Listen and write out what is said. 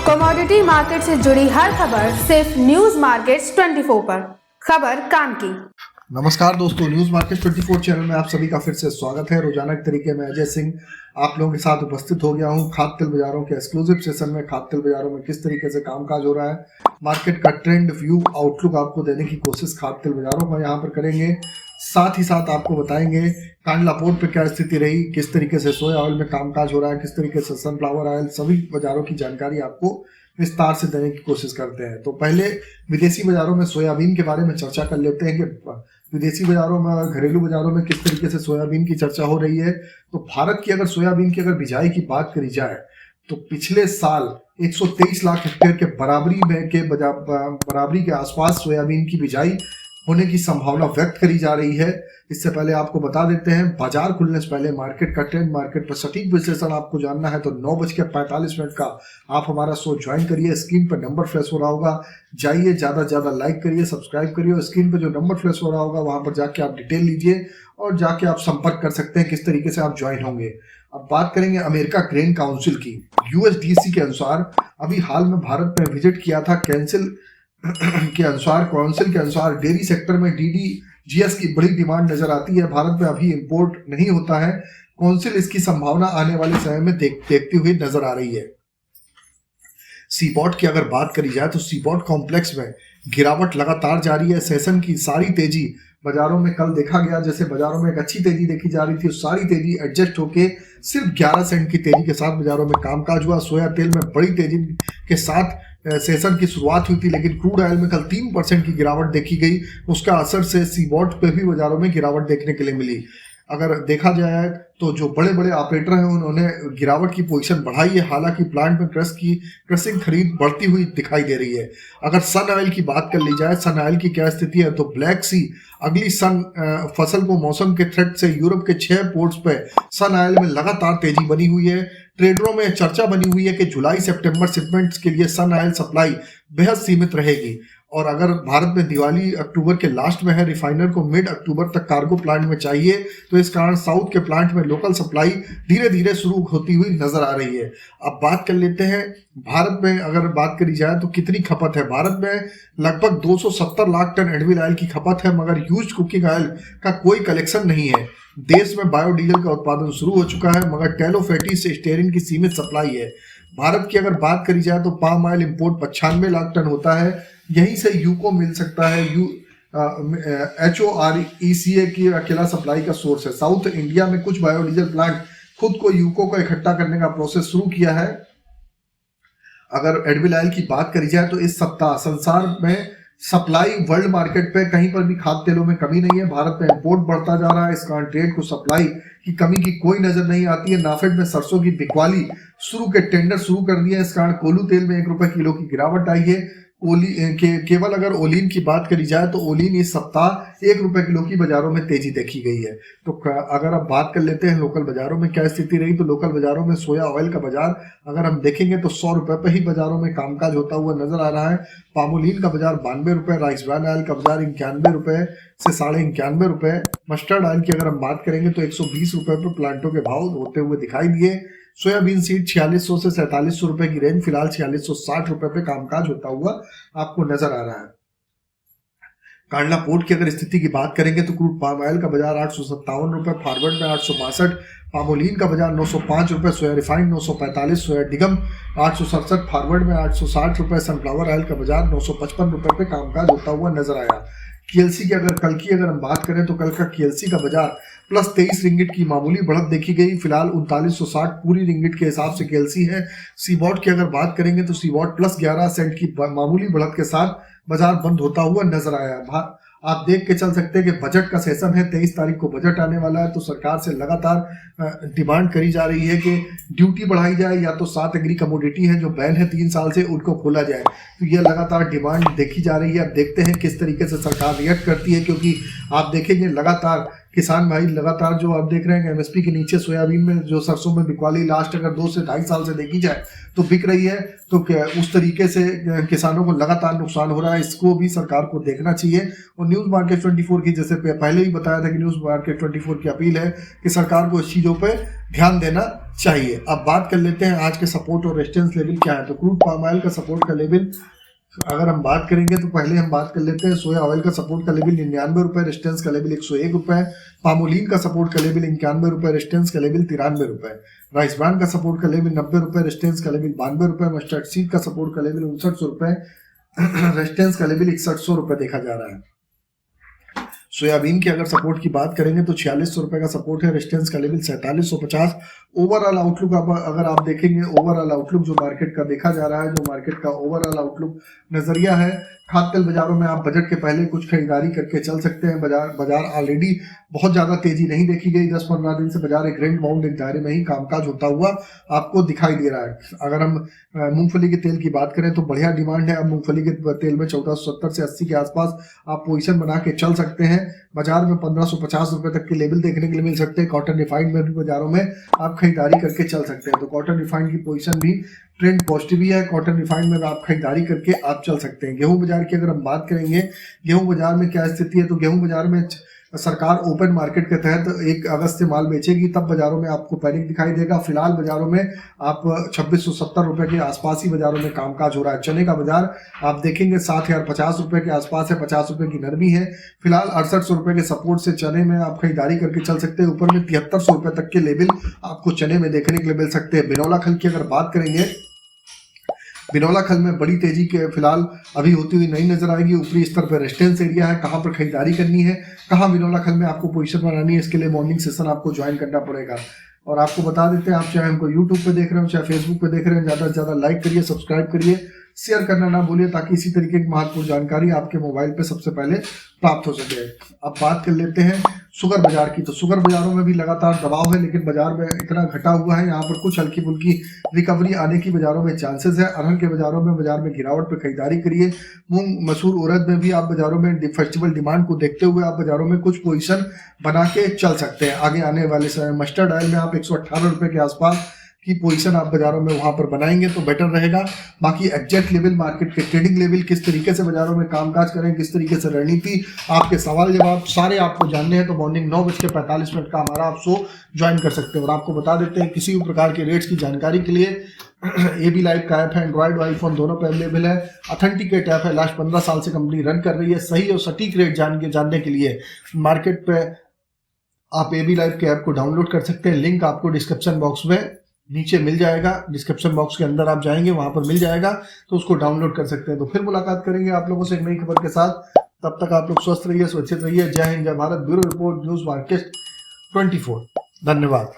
Commodity market से जुड़ी हर खबर सिर्फ न्यूज मार्केट्स 24 पर। खबर काम की। नमस्कार दोस्तों, न्यूज मार्केट 24 चैनल में आप सभी का फिर से स्वागत है। रोजाना के तरीके में अजय सिंह आप लोगों के साथ उपस्थित हो गया हूं। खाद्य तेल बाजारों के एक्सक्लूसिव सेशन में खाद्य तेल बाजारों में किस तरीके से कामकाज हो रहा है, मार्केट का ट्रेंड व्यू आउटलुक आपको देने की कोशिश खाद्य तेल बाजारों का यहाँ पर करेंगे। साथ ही साथ आपको बताएंगे कांडला पोर्ट पे क्या स्थिति रही, किस तरीके से सोया ऑयल में कामकाज हो रहा है, किस तरीके से सनफ्लावर ऑयल, सभी बाजारों की जानकारी आपको विस्तार से देने की कोशिश करते हैं। तो पहले विदेशी बाजारों में सोयाबीन के बारे में चर्चा कर लेते हैं कि विदेशी बाजारों में और घरेलू बाजारों में किस तरीके से सोयाबीन की चर्चा हो रही है। तो भारत की अगर सोयाबीन की अगर बिजाई की बात करी जाए तो पिछले साल 123 लाख हेक्टेयर के बराबरी के आसपास सोयाबीन की बिजाई होने की संभावना व्यक्त करी जा रही है। इससे पहले आपको बता देते हैं बाजार खुलने से पहले मार्केट का ट्रेंड, मार्केट पर सटीक विश्लेषण आपको जानना है तो 9:45 का आप हमारा शो ज्वाइन करिए। स्क्रीन पर नंबर फ्लैश हो रहा होगा, जाइए, ज़्यादा से ज़्यादा लाइक करिए, सब्सक्राइब करिए और स्क्रीन पर जो नंबर फ्लैश हो रहा होगा वहाँ पर जाके आप डिटेल लीजिए और जाके आप संपर्क कर सकते हैं किस तरीके से आप ज्वाइन होंगे। अब बात करेंगे अमेरिका ग्रेन काउंसिल की। यूएसडीसी के अनुसार अभी हाल में भारत में विजिट किया था काउंसिल के अनुसार डेयरी सेक्टर में डीडीजीएस की बड़ी डिमांड नजर आती है। भारत में अभी इंपोर्ट नहीं होता है। काउंसिल इसकी संभावना आने वाले समय में देखती हुई नजर आ रही है। सीबॉट की अगर बात करी जाए तो सीबॉट कॉम्प्लेक्स में गिरावट लगातार जारी है। सेशन की सारी तेजी बाजारों में कल देखा गया, जैसे बाजारों में एक अच्छी तेजी देखी जा रही थी, सारी तेजी एडजस्ट होके सिर्फ 11 सेंट की तेजी के साथ बाजारों में कामकाज हुआ। सोया तेल में बड़ी तेजी के साथ सेशन की शुरुआत हुई थी, लेकिन क्रूड ऑयल में कल 3% की गिरावट देखी गई। उसका असर से सीबॉट पे भी बाजारों में गिरावट देखने के लिए मिली। अगर देखा जाए तो जो बड़े बड़े ऑपरेटर हैं उन्होंने गिरावट की पोजीशन बढ़ाई है, हालांकि प्लांट में क्रशिंग खरीद बढ़ती हुई दिखाई दे रही है। अगर सन ऑयल की बात कर ली जाए, सन ऑयल की क्या स्थिति है, तो ब्लैक सी अगली सन फसल को मौसम के थ्रेट से यूरोप के 6 पोर्ट्स पे सन ऑयल में लगातार तेजी बनी हुई है। ट्रेडरों में चर्चा बनी हुई है कि जुलाई सितंबर शिपमेंट्स के लिए सन ऑयल सप्लाई बेहद सीमित रहेगी और अगर भारत में दिवाली अक्टूबर के लास्ट में है, रिफाइनर को मिड अक्टूबर तक कार्गो प्लांट में चाहिए, तो इस कारण साउथ के प्लांट में लोकल सप्लाई धीरे धीरे शुरू होती हुई नजर आ रही है। अब बात कर लेते हैं भारत में अगर बात करी जाए तो कितनी खपत है। भारत में लगभग 270 लाख टन एडिबल ऑयल की खपत है, मगर यूज्ड कुकिंग ऑयल का कोई कलेक्शन नहीं है। देश में बायोडीजल का उत्पादन शुरू हो चुका है, मगर टेलोफेटी से स्टेरिन की सीमित सप्लाई है। भारत की अगर बात करी जाए तो palm oil import 95 lakh tonne होता है, यहीं से यूको मिल सकता है। HORECA की अकेला सप्लाई का सोर्स है। साउथ इंडिया में कुछ बायोडीजल प्लांट खुद को यूको को इकट्ठा करने का प्रोसेस शुरू किया है। अगर एडिबल ऑयल की बात करी जाए तो इस सप्ताह संसार में सप्लाई वर्ल्ड मार्केट पे कहीं पर भी खाद्य तेलों में कमी नहीं है। भारत में इंपोर्ट बढ़ता जा रहा है, इस कारण ट्रेड को सप्लाई की कमी की कोई नजर नहीं आती है। नाफेड में सरसों की बिकवाली टेंडर शुरू कर दिए, इस कारण कोल्हू तेल में 1 रुपए किलो की गिरावट आई है। केवल अगर ओलिन की बात करी जाए तो ओलिन इस सप्ताह 1 रुपए किलो की बाजारों में तेजी देखी गई है। तो अगर आप बात कर लेते हैं लोकल बाजारों में क्या स्थिति रही, तो लोकल बाजारों में सोया ऑयल का बाजार अगर हम देखेंगे तो 100 रुपए पे ही बाजारों में कामकाज होता हुआ नजर आ रहा है। पामोलिन का बाजार 92 रुपए, राइस ब्रान ऑयल का बाजार 91 रुपए से 91.5 रुपए। मस्टर्ड ऑयल की अगर हम बात करेंगे तो 120 रुपए पर प्लांटों के भाव होते हुए दिखाई दिए। सोयाबीन सीड 4600 से 4700 रुपए की रेंज, फिलहाल 4660 रुपए पे कामकाज होता हुआ आपको नजर आ रहा है। कांडला पोर्ट की अगर स्थिति की बात करेंगे तो क्रूड पाम ऑयल का बाजार 857 रुपए, फॉरवर्ड में 862, पामोलिन का बाजार 905 रुपए, सोया रिफाइंड 945, सोया डिगम 867, फॉरवर्ड में 860 रुपए, सनफ्लावर ऑयल का बाजार 955 रुपए पे कामकाज होता हुआ नजर आया। केएलसी की अगर हम बात करें तो कल का केएलसी का बाजार प्लस 23 रिंगिट की मामूली बढ़त देखी गई। फिलहाल 3960 पूरी रिंगिट के हिसाब से केएलसी है। सीबॉट की अगर बात करेंगे तो सीबॉट प्लस 11 सेंट की मामूली बढ़त के साथ बाजार बंद होता हुआ नजर आया। आप देख के चल सकते हैं कि बजट का सेशन है, 23 तारीख को बजट आने वाला है, तो सरकार से लगातार डिमांड करी जा रही है कि ड्यूटी बढ़ाई जाए या तो 7 एग्री कमोडिटी है जो बैन है 3 साल से, उनको खोला जाए। तो यह लगातार डिमांड देखी जा रही है। अब देखते हैं किस तरीके से सरकार रिएक्ट करती है, क्योंकि आप देखेंगे लगातार किसान भाई लगातार जो आप देख रहे हैं एमएसपी के नीचे सोयाबीन में जो सरसों में बिकवाली लास्ट अगर 2 से 2.5 साल से देखी जाए तो बिक रही है, तो उस तरीके से किसानों को लगातार नुकसान हो रहा है। इसको भी सरकार को देखना चाहिए। और न्यूज़ मार्केट 24 की, जैसे पहले ही बताया था कि न्यूज़ मार्केट 24 की अपील है कि सरकार को इस चीज़ों पर ध्यान देना चाहिए। अब बात कर लेते हैं आज के सपोर्ट और रेजिस्टेंस लेवल क्या है। तो क्रूड पाम ऑयल का सपोर्ट का लेवल अगर हम बात करेंगे तो पहले हम बात कर लेते हैं सोया ऑयल का सपोर्ट का लेवल 99 रुपए, रेजिस्टेंस का लेवल 101 रुपए। पामोलिन का सपोर्ट का लेवल 91 रुपए, रेजिस्टेंस का लेवल 93 रुपए। राइस ब्रांड का सपोर्ट का लेवल 90 रुपए, रेजिस्टेंस का लेवल 92 रुपए। मस्टर्ड सीड का सपोर्ट का लेवल 59 रुपए, रेजिस्टेंस का लेवल 6100 रुपए देखा जा रहा है। सोयाबीन की अगर सपोर्ट की बात करेंगे तो 4600 रुपए का सपोर्ट है, रेजिस्टेंस का लेवल 4750। ओवरऑल आउटलुक अगर आप देखेंगे, ओवरऑल आउटलुक जो मार्केट का देखा जा रहा है, जो मार्केट का ओवरऑल आउटलुक नजरिया है, खाद्य तेल बाजारों में आप बजट के पहले कुछ खरीदारी करके चल सकते हैं। बाजार ऑलरेडी बहुत ज्यादा तेजी नहीं देखी गई। 10-15 दिन से बाजार एक रेंज बाउंड एक दायरे में ही कामकाज होता हुआ आपको दिखाई दे रहा है। अगर हम मूंगफली के तेल की बात करें तो बढ़िया डिमांड है। अब मूंगफली के तेल में 1470 से 80 के आसपास आप पोजीशन बना के चल सकते हैं। बाजार में 1550 रुपए तक के लेवल देखने के लिए मिल सकते हैं। कॉटन रिफाइंड में भी बाजारों में आप खरीदारी करके चल सकते हैं। तो कॉटन रिफाइंड की पोजीशन भी ट्रेंड पॉजिटिव ही है। कॉटन रिफाइंड में आप खरीदारी करके आप चल सकते हैं। गेहूं बाजार की अगर हम बात करेंगे, गेहूं बाजार में क्या स्थिति है, तो गेहूं बाजार में सरकार ओपन मार्केट के तहत 1 अगस्त से माल बेचेगी, तब बाजारों में आपको पैनिक दिखाई देगा। फिलहाल बाजारों में आप 2670 रुपए के आसपास ही बाजारों में कामकाज हो रहा है। चने का बाजार आप देखेंगे 7050 रुपए के आसपास है, 50 रुपए की नरमी है। फिलहाल 6800 रुपए के सपोर्ट से चने में आप खरीदारी करके चल सकते हैं। ऊपर में 7300 रुपए तक के लेवल आपको चने में देखने के लिए मिल सकते हैं। बिनौला खल की अगर बात करेंगे, बिनौला खल में बड़ी तेजी के फिलहाल अभी होती हुई नहीं नजर आएगी। ऊपरी स्तर पर रेजिस्टेंस एरिया है, कहां पर खरीदारी करनी है, कहां बिनौला खल में आपको पोजीशन बनानी है, इसके लिए मॉर्निंग सेशन आपको ज्वाइन करना पड़ेगा। और आपको बता देते हैं, आप चाहे हमको यूट्यूब पे देख रहे हो चाहे फेसबुक पे देख रहे हैं, ज्यादा से ज्यादा लाइक करिए, सब्सक्राइब करिए, शेयर करना ना भूलिए, ताकि इसी तरीके की महत्वपूर्ण जानकारी आपके मोबाइल पे सबसे पहले प्राप्त हो सके। अब बात कर लेते हैं शुगर बाजार की। तो शुगर बाजारों में भी लगातार दबाव है, लेकिन बाजार में इतना घटा हुआ है, यहाँ पर कुछ हल्की फुल्की रिकवरी आने की बाजारों में चांसेस है। अरहर के बाजारों में बाजार में गिरावट पर खरीदारी करिए। मूंग मसूर उड़द में भी आप बाजारों में फेस्टिवल डिमांड को देखते हुए आप बाजारों में कुछ पोजीशन बना के चल सकते हैं आगे आने वाले समय। मस्टर्ड ऑयल में आप 118 रुपए के आसपास की पोजीशन आप बाजारों में वहां पर बनाएंगे तो बेटर रहेगा। बाकी एग्जैक्ट लेवल, मार्केट के ट्रेडिंग लेवल, किस तरीके से बाजारों में कामकाज करें, किस तरीके से रणनीति, आपके सवाल जवाब सारे आपको जानने हैं तो मॉर्निंग 9:45 का हमारा आप शो ज्वाइन कर सकते हैं। और आपको बता देते हैं, किसी भी प्रकार के रेट्स की जानकारी के लिए AB लाइव का ऐप है, एंड्रॉइड और आईफोन दोनों पे अवेलेबल है। ऑथेंटिकेट ऐप है, लास्ट 15 साल से कंपनी रन कर रही है। सही और सटीक रेट जानने के लिए मार्केट पे आप AB लाइव के ऐप को डाउनलोड कर सकते हैं। लिंक आपको डिस्क्रिप्शन बॉक्स में नीचे मिल जाएगा। डिस्क्रिप्शन बॉक्स के अंदर आप जाएंगे, वहां पर मिल जाएगा, तो उसको डाउनलोड कर सकते हैं। तो फिर मुलाकात करेंगे आप लोगों से एक नई खबर के साथ। तब तक आप लोग स्वस्थ रहिए, सुरक्षित रहिए। जय हिंद, जय Bharat. Bureau report, news market 24। धन्यवाद।